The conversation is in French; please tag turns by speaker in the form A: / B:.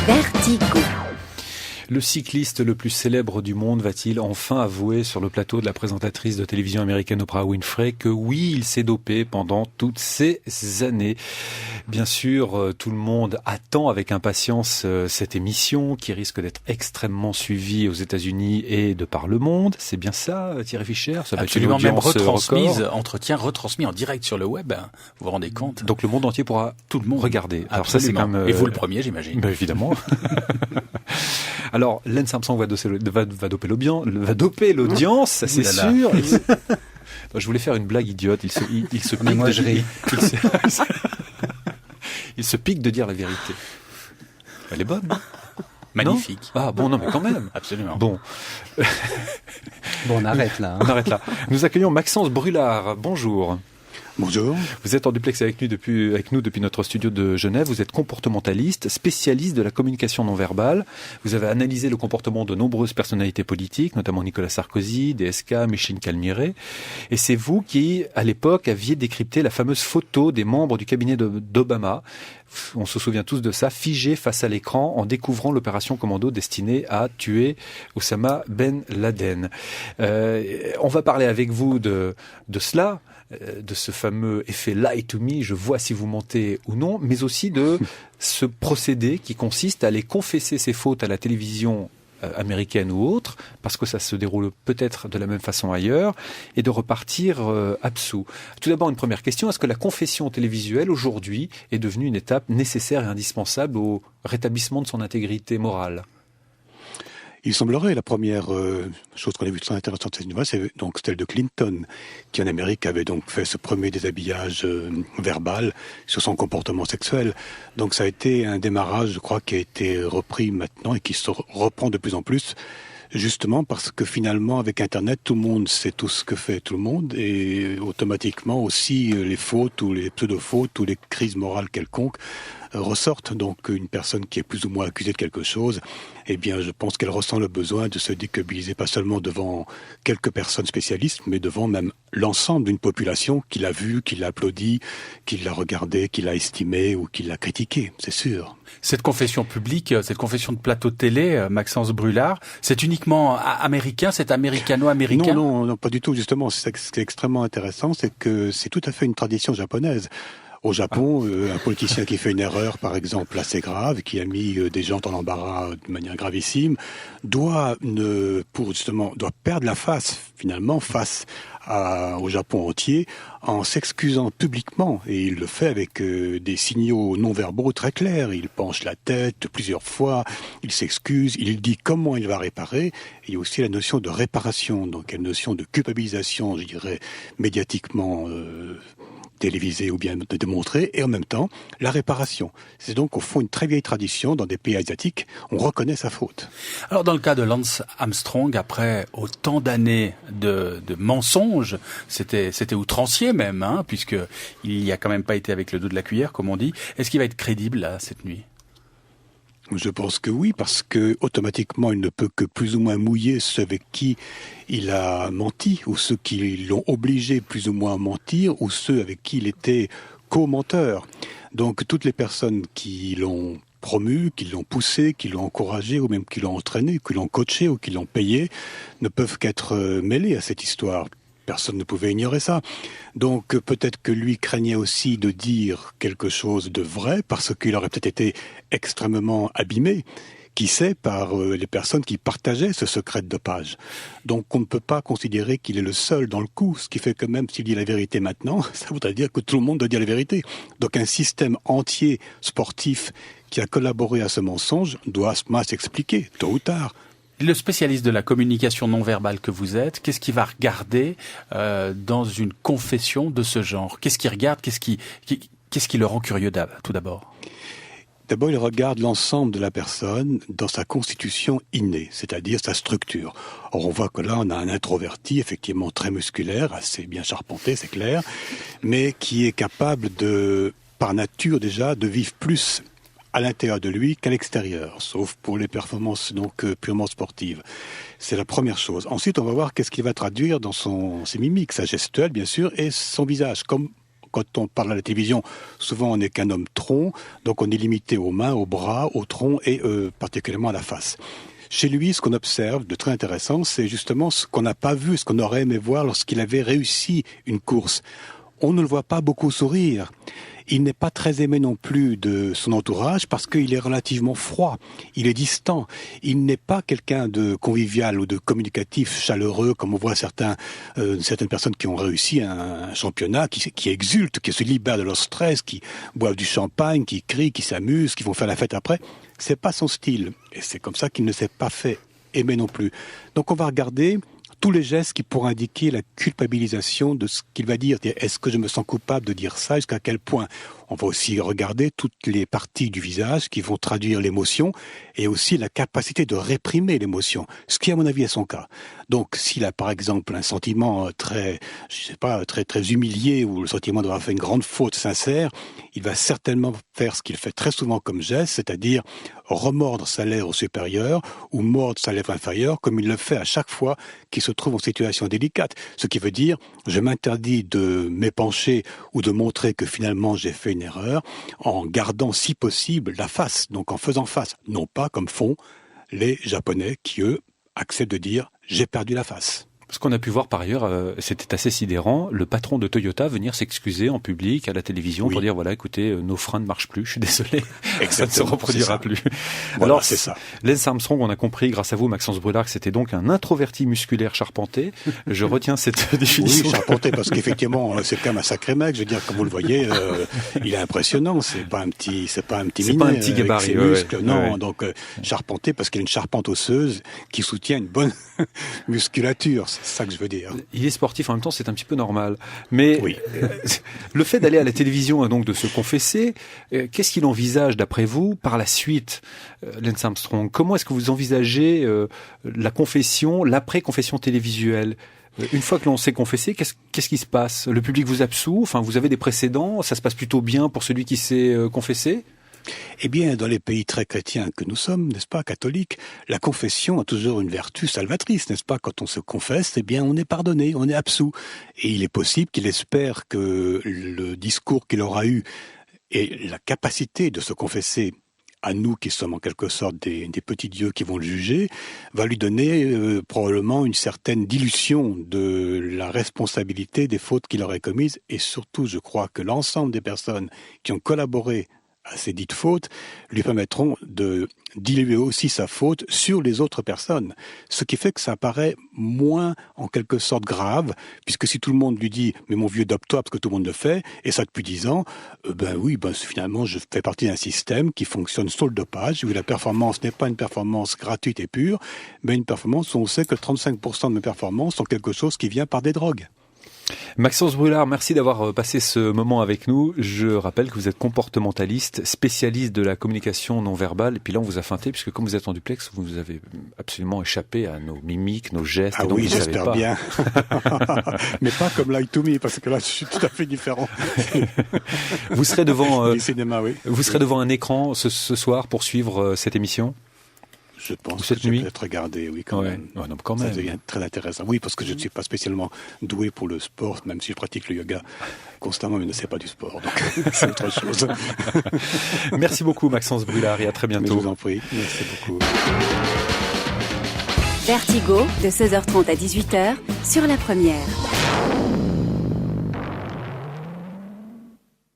A: Vertigo.
B: Le cycliste le plus célèbre du monde va-t-il enfin avouer sur le plateau de la présentatrice de télévision américaine Oprah Winfrey que oui, il s'est dopé pendant toutes ces années? Bien sûr, tout le monde attend avec impatience cette émission qui risque d'être extrêmement suivie aux États-Unis et de par le monde. C'est bien ça, Thierry Fischer? Ça va
C: absolument, même retransmise,
B: retransmis
C: en direct sur le web. Vous vous rendez compte?
B: Donc le monde entier pourra
C: tout le monde
B: regarder.
C: Alors ça, c'est quand même, et vous le premier, j'imagine.
B: Ben évidemment. Alors, Lance Armstrong va doper l'audience, ça c'est sûr. Je voulais faire une blague idiote. Il se pique il se pique de dire la vérité. Elle est bonne, non?
C: Magnifique.
B: Ah bon, non mais quand même.
C: Absolument.
B: Bon,
D: on arrête là.
B: On arrête là. Nous accueillons Maxence Brulard. Bonjour.
E: Bonjour.
B: Vous êtes en duplex avec nous depuis notre studio de Genève. Vous êtes comportementaliste, spécialiste de la communication non verbale. Vous avez analysé le comportement de nombreuses personnalités politiques, notamment Nicolas Sarkozy, DSK, Micheline Calmiret. Et c'est vous qui, à l'époque, aviez décrypté la fameuse photo des membres du cabinet d'Obama. On se souvient tous de ça, figés face à l'écran en découvrant l'opération commando destinée à tuer Oussama Ben Laden. On va parler avec vous de cela, de ce fameux effet lie to me, je vois si vous mentez ou non, mais aussi de ce procédé qui consiste à aller confesser ses fautes à la télévision américaine ou autre, parce que ça se déroule peut-être de la même façon ailleurs, et de repartir absous. Tout d'abord, une première question, est-ce que la confession télévisuelle aujourd'hui est devenue une étape nécessaire et indispensable au rétablissement de son intégrité morale ?
E: Il semblerait, la première chose qu'on a vue très intéressante cette nouvelle, c'est donc celle de Clinton, qui en Amérique avait donc fait ce premier déshabillage verbal sur son comportement sexuel. Donc ça a été un démarrage, je crois, qui a été repris maintenant et qui se reprend de plus en plus, justement parce que finalement, avec Internet, tout le monde sait tout ce que fait tout le monde et automatiquement aussi les fautes ou les pseudo-fautes ou les crises morales quelconques ressortent. Donc une personne qui est plus ou moins accusée de quelque chose, eh bien je pense qu'elle ressent le besoin de se déculpabiliser pas seulement devant quelques personnes spécialistes, mais devant même l'ensemble d'une population qui l'a vu, qui l'a applaudi, qui l'a regardé, qui l'a estimé ou qui l'a critiqué, c'est sûr.
C: Cette confession publique, cette confession de plateau télé, Maxence Brulard, c'est uniquement américain, c'est américano-américain?
E: Non, pas du tout, justement. Ce qui est extrêmement intéressant, c'est que c'est tout à fait une tradition japonaise. Au Japon, un politicien qui fait une erreur, par exemple, assez grave, qui a mis des gens dans l'embarras de manière gravissime, doit perdre la face, finalement, au Japon entier, en s'excusant publiquement. Et il le fait avec des signaux non-verbaux très clairs. Il penche la tête plusieurs fois, il s'excuse, il dit comment il va réparer. Et il y a aussi la notion de réparation, donc une notion de culpabilisation, je dirais, médiatiquement télévisée ou bien démontrée, et en même temps, la réparation. C'est donc au fond une très vieille tradition dans des pays asiatiques, on reconnaît sa faute.
C: Alors dans le cas de Lance Armstrong, après autant d'années de mensonges, c'était outrancier même, puisque il n'y a quand même pas été avec le dos de la cuillère, comme on dit. Est-ce qu'il va être crédible là, cette nuit ?
E: Je pense que oui, parce que automatiquement, il ne peut que plus ou moins mouiller ceux avec qui il a menti, ou ceux qui l'ont obligé plus ou moins à mentir, ou ceux avec qui il était co-menteur. Donc toutes les personnes qui l'ont promu, qui l'ont poussé, qui l'ont encouragé, ou même qui l'ont entraîné, qui l'ont coaché, ou qui l'ont payé, ne peuvent qu'être mêlés à cette histoire. Personne ne pouvait ignorer ça. Donc peut-être que lui craignait aussi de dire quelque chose de vrai parce qu'il aurait peut-être été extrêmement abîmé, qui sait, par les personnes qui partageaient ce secret de dopage. Donc on ne peut pas considérer qu'il est le seul dans le coup, ce qui fait que même s'il dit la vérité maintenant, ça voudrait dire que tout le monde doit dire la vérité. Donc un système entier sportif qui a collaboré à ce mensonge doit s'expliquer, tôt ou tard.
C: Le spécialiste de la communication non verbale que vous êtes, qu'est-ce qu'il va regarder dans une confession de ce genre ? Qu'est-ce qu'il regarde ? Qu'est-ce qui le rend curieux tout d'abord ?
E: D'abord, il regarde l'ensemble de la personne dans sa constitution innée, c'est-à-dire sa structure. Or, on voit que là, on a un introverti, effectivement très musculaire, assez bien charpenté, c'est clair, mais qui est capable par nature déjà, de vivre plus à l'intérieur de lui qu'à l'extérieur, sauf pour les performances donc purement sportives. C'est la première chose. Ensuite, on va voir qu'est-ce qu'il va traduire dans ses mimiques, sa gestuelle bien sûr, et son visage, comme quand on parle à la télévision, souvent on n'est qu'un homme tronc, donc on est limité aux mains, aux bras, au tronc et particulièrement à la face. Chez lui, ce qu'on observe de très intéressant, c'est justement ce qu'on n'a pas vu, ce qu'on aurait aimé voir lorsqu'il avait réussi une course. On ne le voit pas beaucoup sourire. Il n'est pas très aimé non plus de son entourage parce qu'il est relativement froid, il est distant. Il n'est pas quelqu'un de convivial ou de communicatif, chaleureux, comme on voit certaines personnes qui ont réussi un championnat, qui exultent, qui se libèrent de leur stress, qui boivent du champagne, qui crient, qui s'amusent, qui vont faire la fête après. C'est pas son style. Et c'est comme ça qu'il ne s'est pas fait aimer non plus. Donc on va regarder tous les gestes qui pourraient indiquer la culpabilisation de ce qu'il va dire. Est-ce que je me sens coupable de dire ça? Jusqu'à quel point? On va aussi regarder toutes les parties du visage qui vont traduire l'émotion et aussi la capacité de réprimer l'émotion, ce qui à mon avis est son cas. Donc s'il a par exemple un sentiment très humilié ou le sentiment d'avoir fait une grande faute sincère, il va certainement faire ce qu'il fait très souvent comme geste, c'est-à-dire remordre sa lèvre supérieure ou mordre sa lèvre inférieure comme il le fait à chaque fois qu'il se trouve en situation délicate. Ce qui veut dire, je m'interdis de m'épancher ou de montrer que finalement j'ai fait une erreur en gardant si possible la face, donc en faisant face, non pas comme font les Japonais qui eux acceptent de dire j'ai perdu la face.
B: Ce qu'on a pu voir par ailleurs, c'était assez sidérant, le patron de Toyota venir s'excuser en public à la télévision pour dire voilà, écoutez, nos freins ne marchent plus, je suis désolé, ça ne se reproduira plus.
E: Voilà,
B: alors
E: c'est ça.
B: Lance Armstrong, on a compris grâce à vous, Maxence Brûlard, que c'était donc un introverti musculaire charpenté. Je retiens cette définition.
E: Oui, charpenté parce qu'effectivement, c'est quand même un sacré mec. Je veux dire, comme vous le voyez, il est impressionnant. C'est pas un petit minet.
B: C'est pas un petit gabarit.
E: Muscles, non, donc charpenté parce qu'il a une charpente osseuse qui soutient une bonne musculature. C'est ça que je veux dire.
B: Il est sportif, en même temps, c'est un petit peu normal. Mais
E: oui.
B: Le fait d'aller à la télévision et donc de se confesser, qu'est-ce qu'il envisage, d'après vous, par la suite, Lance Armstrong? Comment est-ce que vous envisagez la confession, l'après-confession télévisuelle? Une fois que l'on s'est confessé, qu'est-ce qui se passe? Le public vous absout? Enfin, vous avez des précédents? Ça se passe plutôt bien pour celui qui s'est confessé?
E: Eh bien, dans les pays très chrétiens que nous sommes, n'est-ce pas, catholiques, la confession a toujours une vertu salvatrice, n'est-ce pas? Quand on se confesse, eh bien, on est pardonné, on est absous. Et il est possible qu'il espère que le discours qu'il aura eu et la capacité de se confesser à nous qui sommes en quelque sorte des petits dieux qui vont le juger, va lui donner probablement une certaine dilution de la responsabilité des fautes qu'il aurait commises. Et surtout, je crois que l'ensemble des personnes qui ont collaboré à ces dites fautes, lui permettront de diluer aussi sa faute sur les autres personnes. Ce qui fait que ça paraît moins, en quelque sorte, grave, puisque si tout le monde lui dit « mais mon vieux, dope-toi parce que tout le monde le fait », et ça depuis 10 ans, finalement, je fais partie d'un système qui fonctionne sur le dopage, où la performance n'est pas une performance gratuite et pure, mais une performance où on sait que 35% de mes performances sont quelque chose qui vient par des drogues.
B: Maxence Brûlard, merci d'avoir passé ce moment avec nous. Je rappelle que vous êtes comportementaliste, spécialiste de la communication non verbale. Et puis là, on vous a feinté, puisque comme vous êtes en duplex, vous avez absolument échappé à nos mimiques, nos gestes.
E: Ah
B: et donc
E: oui,
B: vous
E: j'espère
B: pas.
E: bien. Mais pas comme Lie to Me, parce que là, je suis tout à fait différent.
B: Vous serez devant,
E: cinéma, oui.
B: Vous serez devant un écran ce soir pour suivre cette émission?
E: Je pense
B: cette
E: que je
B: nuit
E: vais peut-être regarder, oui, quand même.
B: Ouais, non, quand même.
E: Ça devient très intéressant. Oui, parce que je ne suis pas spécialement doué pour le sport, même si je pratique le yoga constamment, mais ne sais pas du sport. Donc, c'est autre chose.
B: Merci beaucoup, Maxence Brûlard, et à très bientôt.
E: Mais je vous en prie. Merci beaucoup.
A: Vertigo, de 16h30 à 18h, sur La Première.